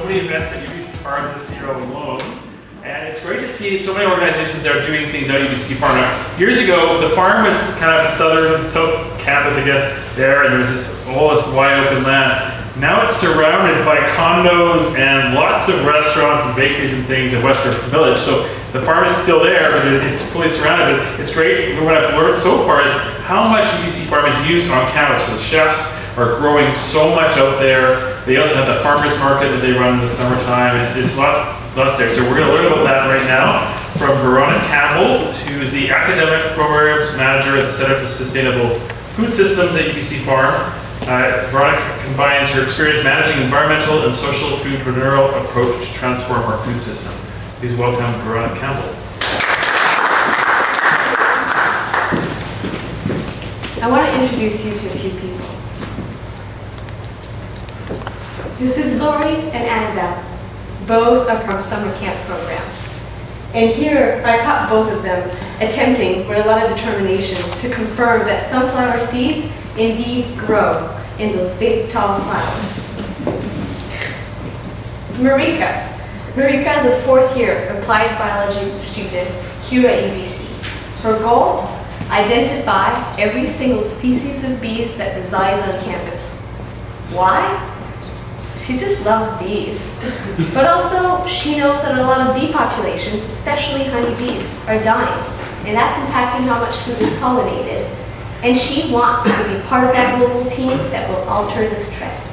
many events at UBC Farm this year alone. And it's great to see so many organizations that are doing things at UBC Farm. Now, years ago, the farm was kind of south campus, I guess, there, and there's this wide open land. Now it's surrounded by condos and lots of restaurants and bakeries and things in Western Village. So the farm is still there, but it's fully surrounded. But it's great. What I've learned so far is how much UBC Farm is used on campus. So the chefs are growing so much out there. They also have the farmers market that they run in the summertime. And there's lots there. So we're going to learn about that right now from Véronik Campbell, who's the academic programs manager at the Center for Sustainable Food Systems at UBC Farm. Véronik combines her experience managing environmental and social entrepreneurial approach to transform our food system. Please welcome Véronik Campbell. I want to introduce you to a few people. This is Lori and Annabelle. Both are from summer camp program. And here I caught both of them attempting with a lot of determination to confirm that sunflower seeds indeed grow in those big tall flowers. Marika is a fourth year applied biology student here at UBC. Her goal? Identify every single species of bees that resides on campus. Why? She just loves bees. But also, she knows that a lot of bee populations, especially honeybees, are dying. And that's impacting how much food is pollinated. And she wants to be part of that global team that will alter this trend.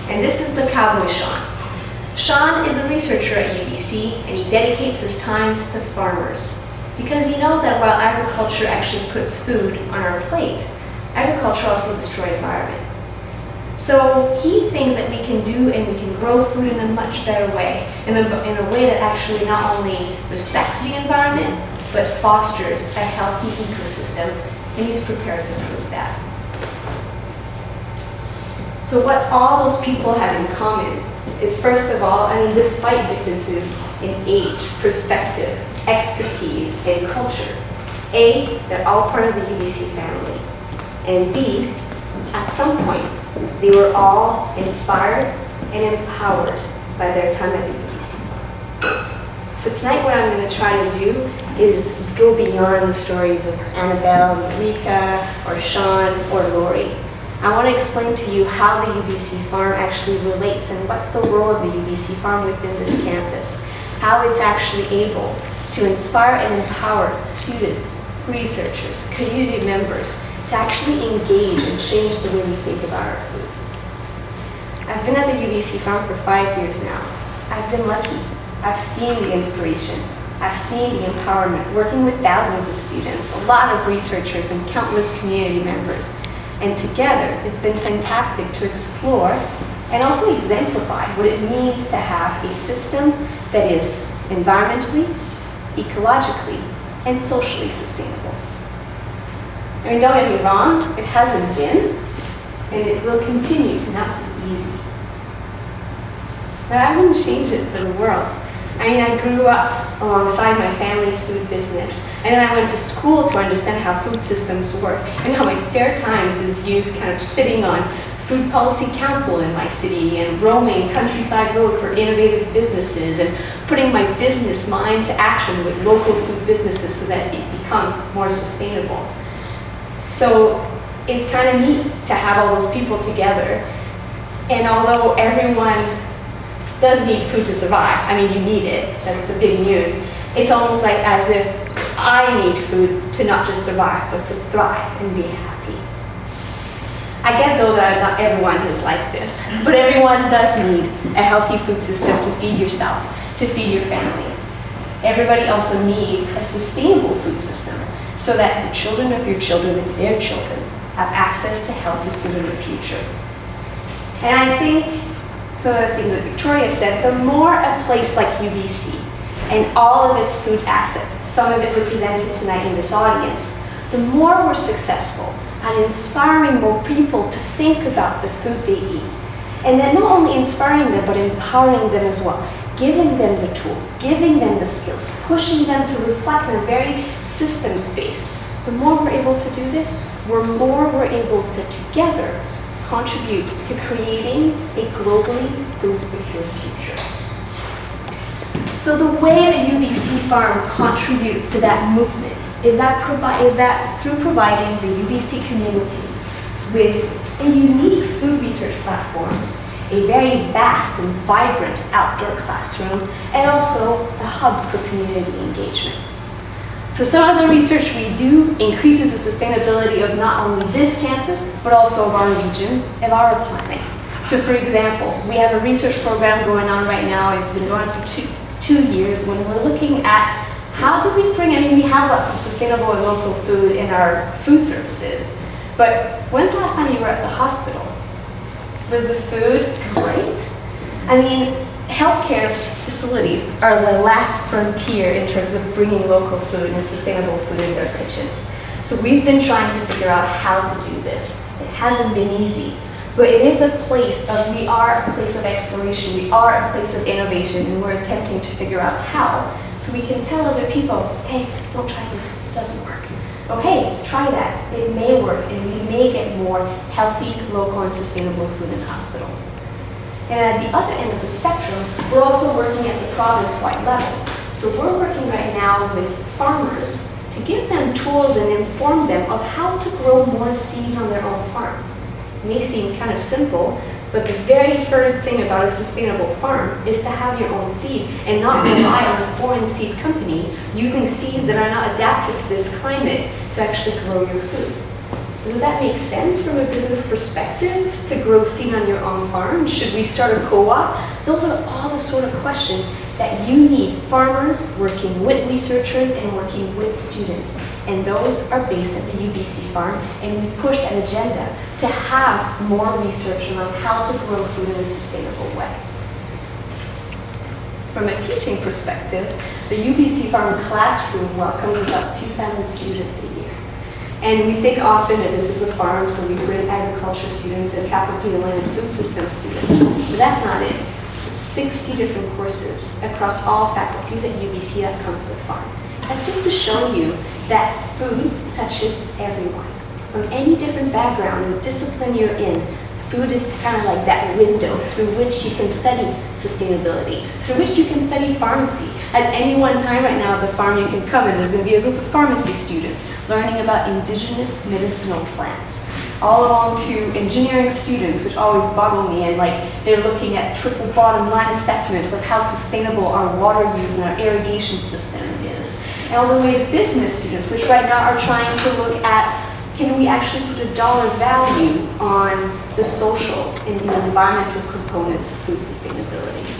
And this is the cowboy Sean. Sean is a researcher at UBC, and he dedicates his times to farmers. Because he knows that while agriculture actually puts food on our plate, agriculture also destroys the environment. So he thinks that we can do and we can grow food in a much better way, in a way that actually not only respects the environment, but fosters a healthy ecosystem, and he's prepared to prove that. So what all those people have in common is, first of all, despite differences in age, perspective, expertise, and culture, A, they're all part of the UBC family, and B, at some point, they were all inspired and empowered by their time at the UBC. So tonight what I'm going to try to do is go beyond the stories of Annabelle, Marika, or Sean, or Lori. I want to explain to you how the UBC Farm actually relates and what's the role of the UBC Farm within this campus, how it's actually able to inspire and empower students, researchers, community members to actually engage and change the way we think about our food. I've been at the UBC Farm for 5 years now. I've been lucky. I've seen the inspiration. I've seen the empowerment, working with thousands of students, a lot of researchers, and countless community members. And together, it's been fantastic to explore and also exemplify what it means to have a system that is environmentally, ecologically, and socially sustainable. Don't get me wrong, it hasn't been, and it will continue to not be easy. But I wouldn't change it for the world. I grew up alongside my family's food business, and then I went to school to understand how food systems work, and how my spare times is used kind of sitting on food policy council in my city, and roaming Countryside Road for innovative businesses, and putting my business mind to action with local food businesses so that it become more sustainable. So it's kind of neat to have all those people together. And although everyone does need food to survive, you need it, that's the big news, it's almost like as if I need food to not just survive, but to thrive and be happy. I get though that not everyone is like this, but everyone does need a healthy food system to feed yourself, to feed your family. Everybody also needs a sustainable food system, so that the children of your children and their children have access to healthy food in the future. And I think, some of the things that Victoria said, the more a place like UBC and all of its food assets, some of it represented tonight in this audience, the more we're successful at inspiring more people to think about the food they eat. And then not only inspiring them, but empowering them as well. Giving them the tool, giving them the skills, pushing them to reflect in a very systems-based. The more we're able to do this, the more we're able to together contribute to creating a globally food secure future. So the way the UBC Farm contributes to that movement is that through providing the UBC community with a unique food research platform, a very vast and vibrant outdoor classroom, and also a hub for community engagement. So some of the research we do increases the sustainability of not only this campus, but also of our region and our planet. So for example, we have a research program going on right now. It's been going on for two years when we're looking at how do we bring, we have lots of sustainable and local food in our food services, but when's the last time you were at the hospital? Was the food great? Healthcare facilities are the last frontier in terms of bringing local food and sustainable food in their kitchens. So we've been trying to figure out how to do this. It hasn't been easy, but it is we are a place of exploration, we are a place of innovation, and we're attempting to figure out how. So we can tell other people, hey, don't try this, it doesn't work. Oh, hey, try that, it may work, and we may get more healthy, local, and sustainable food in hospitals. And at the other end of the spectrum, we're also working at the province-wide level. So we're working right now with farmers to give them tools and inform them of how to grow more seed on their own farm. It may seem kind of simple, but the very first thing about a sustainable farm is to have your own seed and not rely on a foreign seed company using seeds that are not adapted to this climate to actually grow your food. Does that make sense from a business perspective to grow seed on your own farm? Should we start a co-op? Those are all the sort of questions that you need farmers working with researchers and working with students. And those are based at the UBC Farm, and we pushed an agenda to have more research on how to grow food in a sustainable way. From a teaching perspective, the UBC Farm classroom welcomes about 2,000 students a year. And we think often that this is a farm, so we bring agriculture students and capital land and food system students. But that's not it. It's 60 different courses across all faculties at UBC that come to the farm. That's just to show you that food touches everyone. From any different background and discipline you're in, food is kind of like that window through which you can study sustainability, through which you can study pharmacy. At any one time right now at the farm you can come and there's going to be a group of pharmacy students learning about indigenous medicinal plants, all along to engineering students, which always boggle me, and they're looking at triple bottom line assessments of how sustainable our water use and our irrigation system is, and all the way to business students, which right now are trying to look at, can we actually put a dollar value on the social and the environmental components of food sustainability.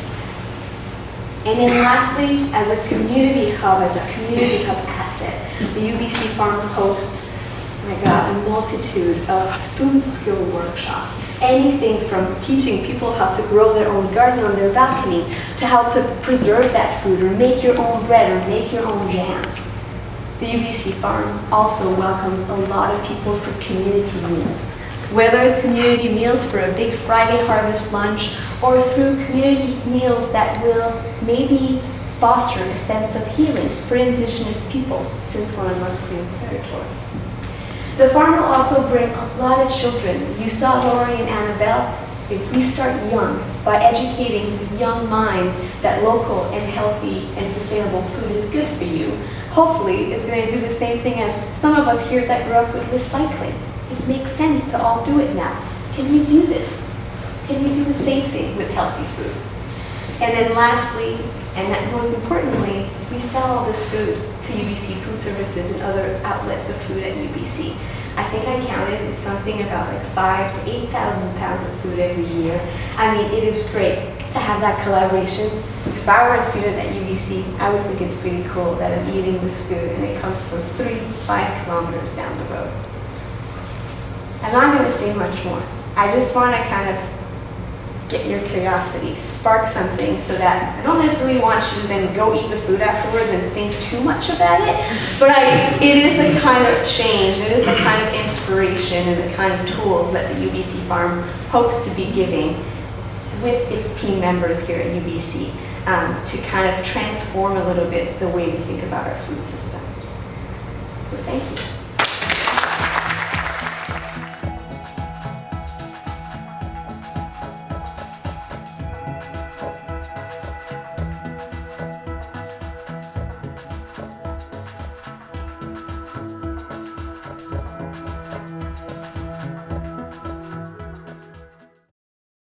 And then lastly, as a community hub asset, the UBC Farm hosts, a multitude of food skill workshops. Anything from teaching people how to grow their own garden on their balcony to how to preserve that food or make your own bread or make your own jams. The UBC Farm also welcomes a lot of people for community meals. Whether it's community meals for a big Friday harvest lunch or through community meals that will maybe foster a sense of healing for Indigenous people since we're on unclaimed territory. The farm will also bring a lot of children. You saw Lori and Annabelle. If we start young by educating young minds that local and healthy and sustainable food is good for you, hopefully it's going to do the same thing as some of us here that grew up with recycling. It makes sense to all do it now. Can we do this? Can we do the same thing with healthy food? And then lastly, and most importantly, we sell all this food to UBC Food Services and other outlets of food at UBC. I think I counted, it's something about 5,000 to 8,000 pounds of food every year. It is great to have that collaboration. If I were a student at UBC, I would think it's pretty cool that I'm eating this food and it comes from 3 to 5 kilometers down the road. I'm not going to say much more. I just want to kind of get your curiosity, spark something so that I don't necessarily want you to then go eat the food afterwards and think too much about it, but it is the kind of change, it is the kind of inspiration and the kind of tools that the UBC Farm hopes to be giving with its team members here at UBC to kind of transform a little bit the way we think about our food system. So thank you.